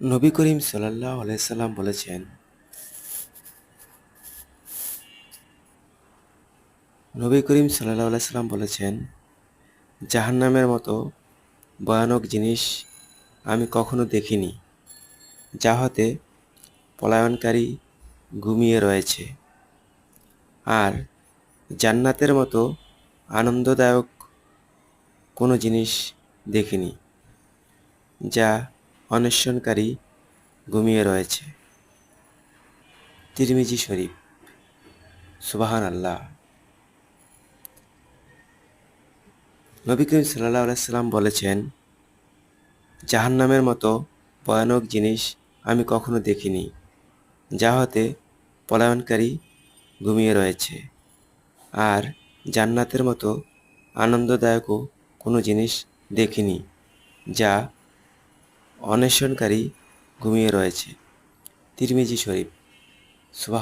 নবী করিম সাল্লাল্লাহু আলাইহি সাল্লাম বলেছেন, নবী করিম সাল্লাল্লাহু আলাইহি সাল্লাম বলেছেন, জাহান্নামের মতো ভয়ানক জিনিস আমি কখনো দেখিনি, যা হতে পলায়নকারী ঘুমিয়ে রয়েছে, আর জান্নাতের মতো আনন্দদায়ক কোনো জিনিস দেখিনি, যা অন্বেষণকারী ঘুমিয়ে রয়েছে। তিরমিজি শরীফ। সুবহান আল্লাহ। নবী করিম সাল্লাল্লাহু আলাইহি সাল্লাম বলেছেন, জাহান্নামের মতো ভয়ানক জিনিস আমি কখনো দেখিনি, যা হতে পলায়নকারী ঘুমিয়ে রয়েছে, আর জান্নাতের মতো আনন্দদায়কও কোনো জিনিস দেখিনি, যা অন্বেষণকারী ঘুমিয়ে রয়েছে। তিরমিজি শরীফ। সুবহান